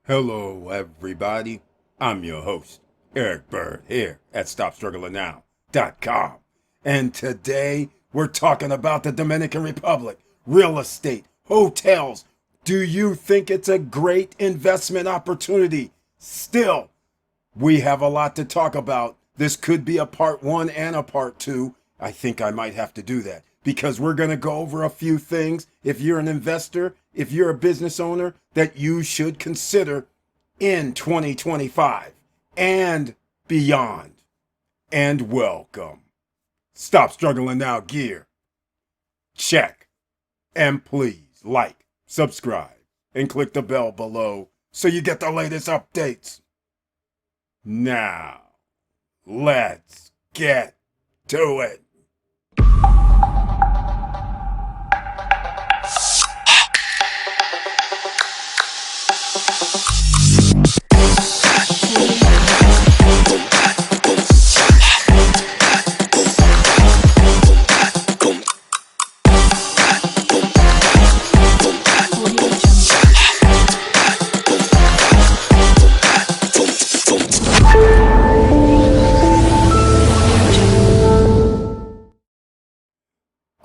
Hello, everybody. I'm your host, Eric Bird, here at StopStrugglingNow.com. And today we're talking about the Dominican Republic, real estate, hotels. Do you think it's a great investment opportunity? Still, we have a lot to talk about. This could be a part one and a part two. I think I might have to do that because we're going to go over a few things. If you're an investor, if you're a business owner, that you should consider in 2025 and beyond. And welcome. Stop Struggling Now gear. Check. And please like, subscribe, and click the bell below so you get the latest updates. Now, let's get to it.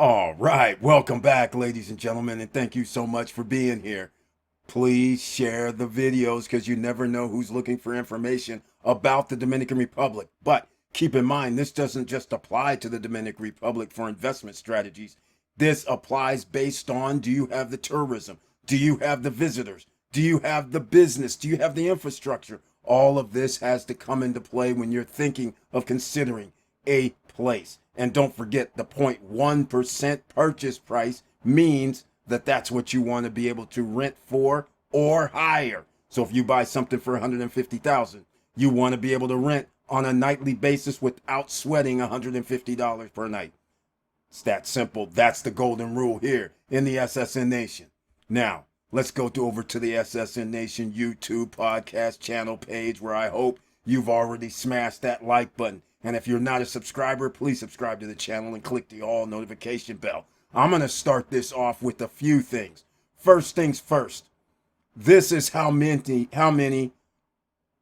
All right, welcome back, ladies and gentlemen, and thank you so much for being here. Please share the videos because you never know who's looking for information about the Dominican Republic. But keep in mind, this doesn't just apply to the Dominican Republic for investment strategies. This applies based on, do you have the tourism? Do you have the visitors? Do you have the business? Do you have the infrastructure? All of this has to come into play when you're thinking of considering a place. And don't forget, the 0.1% purchase price means that that's what you want to be able to rent for or hire. So if you buy something for $150,000, you want to be able to rent on a nightly basis without sweating $150 per night. It's that simple. That's the golden rule here in the SSN Nation. Now, let's go over to the SSN Nation YouTube podcast channel page where I hope you've already smashed that like button. And if you're not a subscriber, please subscribe to the channel and click the all notification bell. I'm going to start this off with a few things. First things first. This is how many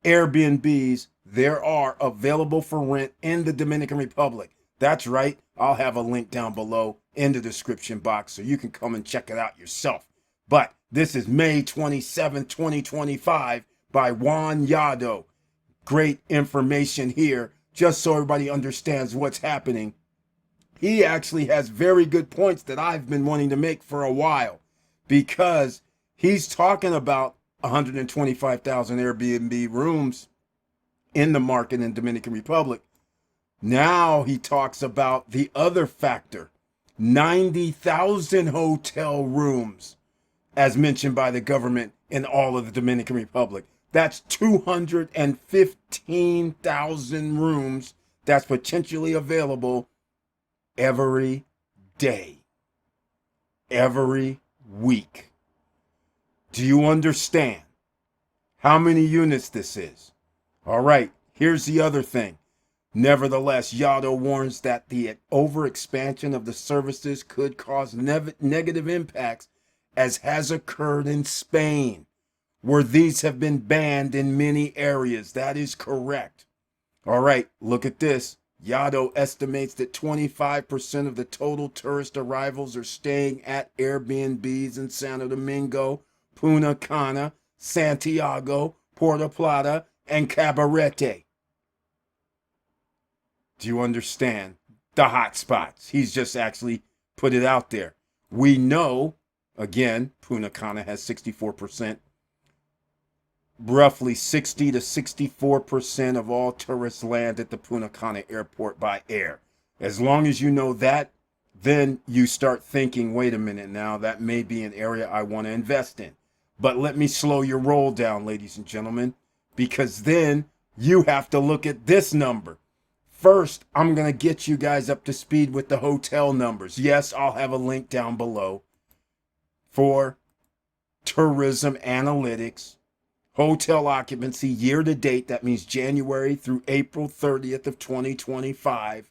Airbnbs there are available for rent in the Dominican Republic. That's right. I'll have a link down below in the description box so you can come and check it out yourself. But this is May 27, 2025 by Juan Yado. Great information here, just so everybody understands what's happening. He actually has very good points that I've been wanting to make for a while because he's talking about 125,000 Airbnb rooms in the market in Dominican Republic. Now he talks about the other factor, 90,000 hotel rooms, as mentioned by the government in all of the Dominican Republic. That's 215,000 rooms that's potentially available every day, every week. Do you understand how many units this is? All right, here's the other thing. Nevertheless, Yado warns that the overexpansion of the services could cause negative impacts, as has occurred in Spain, where these have been banned in many areas. That is correct. All right, look at this. Yado estimates that 25% of the total tourist arrivals are staying at Airbnbs in Santo Domingo, Punta Cana, Santiago, Puerto Plata, and Cabarete. Do you understand the hot spots? He's just actually put it out there. We know, again, Punta Cana has 64%. Roughly 60 to 64% of all tourists land at the Punta Cana airport by air. As long as you know that, then you start thinking, wait a minute now, that may be an area I want to invest in. But let me slow your roll down, ladies and gentlemen, because then you have to look at this number. First, I'm going to get you guys up to speed with the hotel numbers. Yes, I'll have a link down below for tourism analytics. Hotel occupancy year to date, that means January through April 30th of 2025.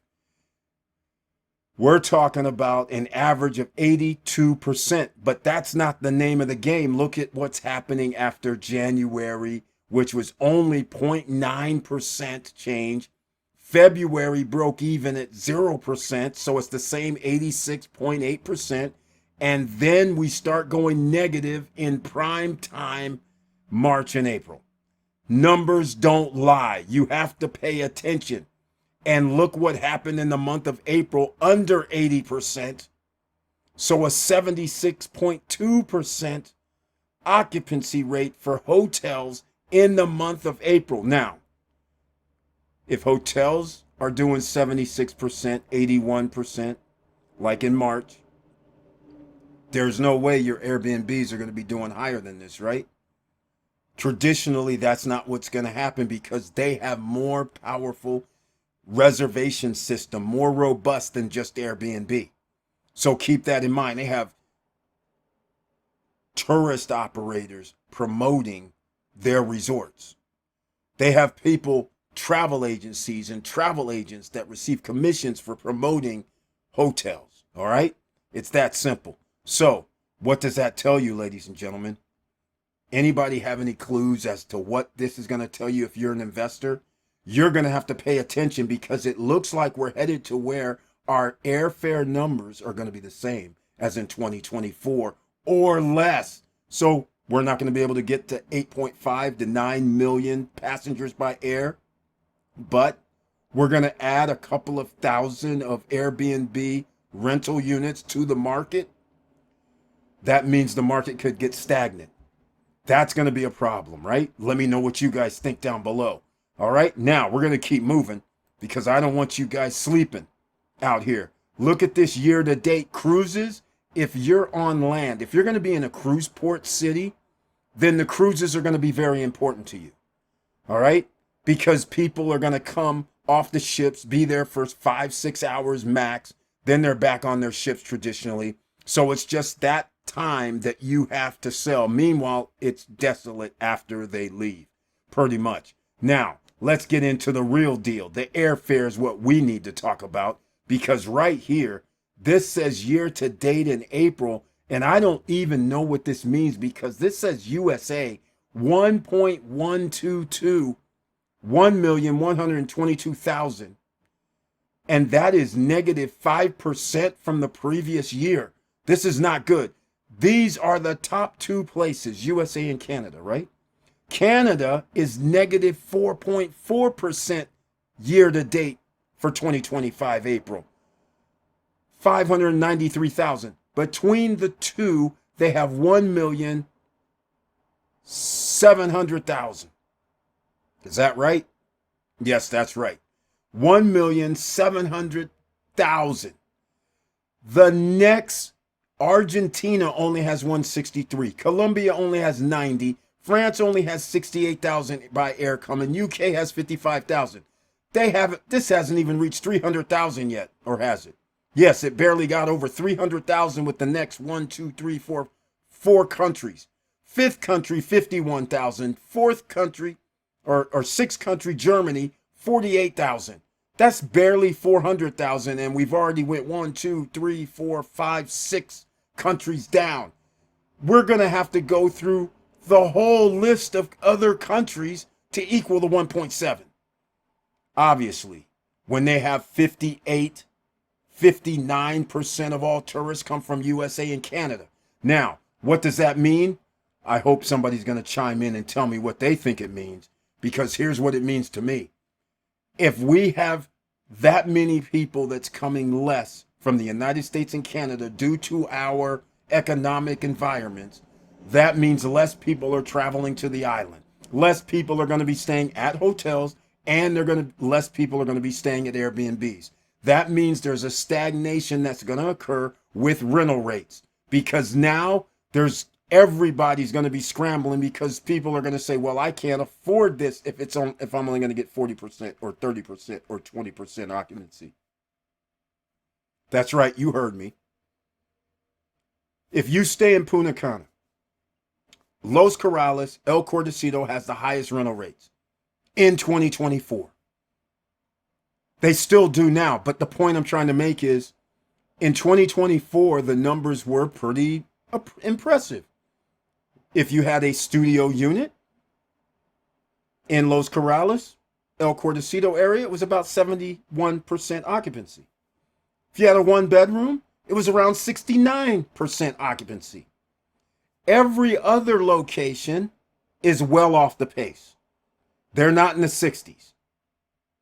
We're talking about an average of 82%, but that's not the name of the game. Look at what's happening after January, which was only 0.9% change. February broke even at 0%, so it's the same 86.8%. And then we start going negative in prime time, March and April. Numbers don't lie. You have to pay attention. And look what happened in the month of April, under 80%. So a 76.2% occupancy rate for hotels in the month of April. Now, if hotels are doing 76%, 81%, like in March, there's no way your Airbnbs are going to be doing higher than this, right? Traditionally, that's not what's going to happen because they have more powerful reservation system, more robust than just Airbnb. So keep that in mind. They have tourist operators promoting their resorts. They have people, travel agencies and travel agents that receive commissions for promoting hotels. All right? It's that simple. So what does that tell you, ladies and gentlemen? Anybody have any clues as to what this is going to tell you if you're an investor? You're going to have to pay attention because it looks like we're headed to where our airfare numbers are going to be the same as in 2024 or less. So we're not going to be able to get to 8.5 to 9 million passengers by air, but we're going to add a couple of thousand of Airbnb rental units to the market. That means the market could get stagnant. That's going to be a problem, right? Let me know what you guys think down below. All right, now we're going to keep moving because I don't want you guys sleeping out here. Look at this year-to-date cruises. If you're on land, if you're going to be in a cruise port city, then the cruises are going to be very important to you. All right, because people are going to come off the ships, be there for 5-6 hours max. Then they're back on their ships traditionally. So it's just that time that you have to sell. Meanwhile, it's desolate after they leave, pretty much. Now, let's get into the real deal. The airfare is what we need to talk about because right here, this says year to date in April, and I don't even know what this means because this says USA 1.122, 1,122,000, and that is negative 5% from the previous year. This is not good. These are the top two places, USA and Canada, right? Canada is negative 4.4% year to date for 2025 April. 593,000. Between the two, they have 1,700,000. Is that right? Yes, that's right. 1,700,000. The next, Argentina only has 163. Colombia only has 90. France only has 68,000 by air coming. UK has 55,000. This hasn't even reached 300,000 yet, or has it? Yes, it barely got over 300,000 with the next 4 countries. Fifth country, 51,000. Fourth country, or sixth country, Germany, 48,000. That's barely 400,000, and we've already went 6 countries down. We're going to have to go through the whole list of other countries to equal the 1.7. Obviously, when they have 59% of all tourists come from USA and Canada. Now, what does that mean? I hope somebody's going to chime in and tell me what they think it means, because here's what it means to me. If we have that many people that's coming less from the United States and Canada due to our economic environments, that means less people are traveling to the island. Less people are going to be staying at hotels, and less people are going to be staying at Airbnbs. That means there's a stagnation that's going to occur with rental rates, because now everybody's going to be scrambling because people are going to say, well, I can't afford this if I'm only going to get 40% or 30% or 20% occupancy. That's right, you heard me. If you stay in Punta Cana, Los Corrales, El Cordecito has the highest rental rates in 2024. They still do now, but the point I'm trying to make is In 2024, the numbers were pretty impressive. If you had a studio unit in Los Corrales, El Cordecito area, it was about 71% occupancy. If you had a one bedroom, it was around 69% occupancy. Every other location is well off the pace. They're not in the 60s.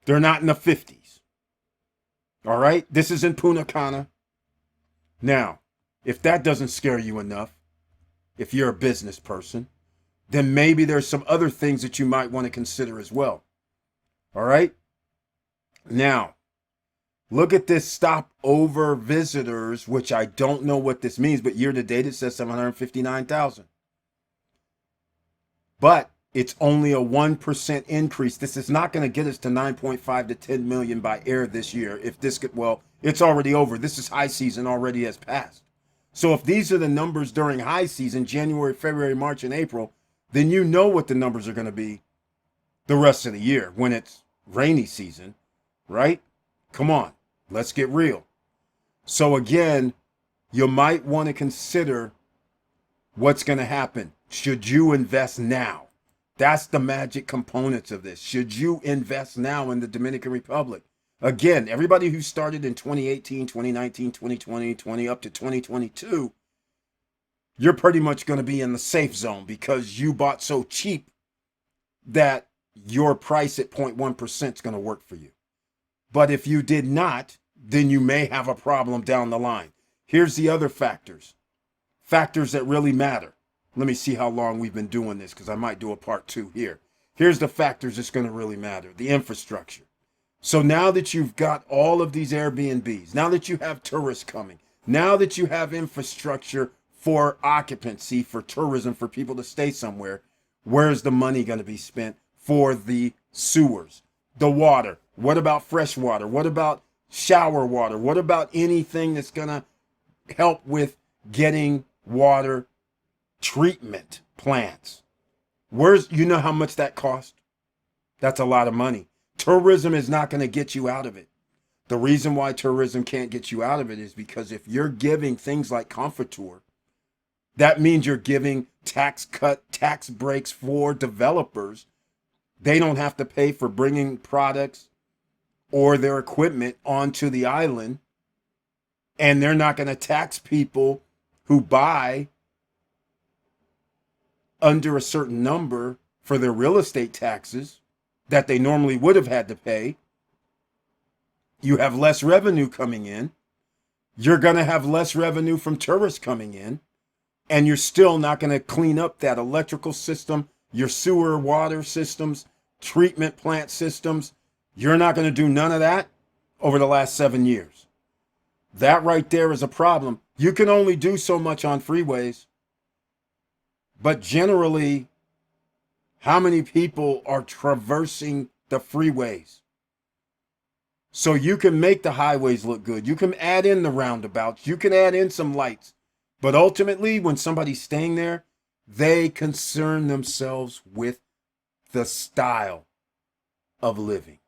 They're not in the 50s. All right? This is in Punta Cana. Now, if that doesn't scare you enough, if you're a business person, then maybe there's some other things that you might want to consider as well. All right? Now, look at this stopover visitors, which I don't know what this means, but year to date it says 759,000. But it's only a 1% increase. This is not going to get us to 9.5 to 10 million by air this year. If this could, well, it's already over. This is high season already has passed. So if these are the numbers during high season, January, February, March, and April, then you know what the numbers are going to be the rest of the year when it's rainy season, right? Come on, let's get real. So again, you might want to consider what's going to happen. Should you invest now? That's the magic components of this. Should you invest now in the Dominican Republic? Again, everybody who started in 2018, 2019, 2020, 20 up to 2022, you're pretty much going to be in the safe zone because you bought so cheap that your price at 0.1% is going to work for you. But if you did not, then you may have a problem down the line. Here's the other factors that really matter. Let me see how long we've been doing this because I might do a part 2 here. Here's the factors that's going to really matter. The infrastructure. So now that you've got all of these Airbnbs, now that you have tourists coming, now that you have infrastructure for occupancy, for tourism, for people to stay somewhere, where's the money going to be spent for the sewers, the water? What about fresh water? What about shower water? What about anything that's going to help with getting water treatment plants? You know how much that costs? That's a lot of money. Tourism is not going to get you out of it. The reason why tourism can't get you out of it is because if you're giving things like Comfortour, that means you're giving tax breaks for developers. They don't have to pay for bringing products or their equipment onto the island. And they're not going to tax people who buy under a certain number for their real estate taxes that they normally would have had to pay. You have less revenue coming in. You're going to have less revenue from tourists coming in. And you're still not going to clean up that electrical system, your sewer water systems, treatment plant systems. You're not going to do none of that over the last 7 years. That right there is a problem. You can only do so much on freeways. But generally, how many people are traversing the freeways? So you can make the highways look good. You can add in the roundabouts. You can add in some lights. But ultimately, when somebody's staying there, they concern themselves with the style of living.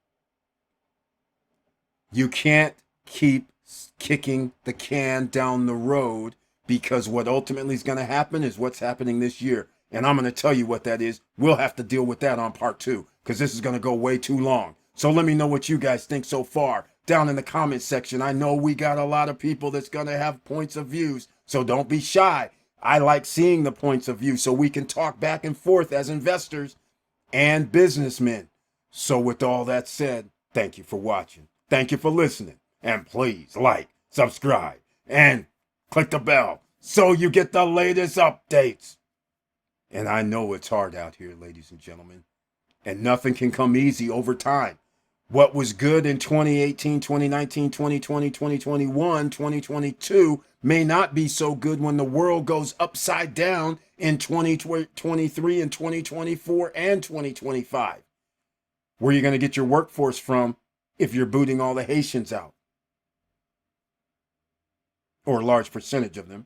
You can't keep kicking the can down the road because what ultimately is going to happen is what's happening this year. And I'm going to tell you what that is. We'll have to deal with that on part 2 because this is going to go way too long. So let me know what you guys think so far down in the comment section. I know we got a lot of people that's going to have points of views. So don't be shy. I like seeing the points of view so we can talk back and forth as investors and businessmen. So with all that said, thank you for watching. Thank you for listening. And please like, subscribe, and click the bell so you get the latest updates. And I know it's hard out here, ladies and gentlemen. And nothing can come easy over time. What was good in 2018, 2019, 2020, 2021, 2022 may not be so good when the world goes upside down in 2023 and 2024 and 2025. Where are you going to get your workforce from if you're booting all the Haitians out? Or a large percentage of them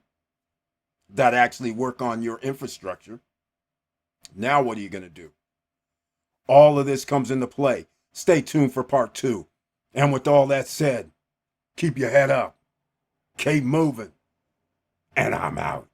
that actually work on your infrastructure. Now what are you going to do? All of this comes into play. Stay tuned for part 2. And with all that said, keep your head up. Keep moving. And I'm out.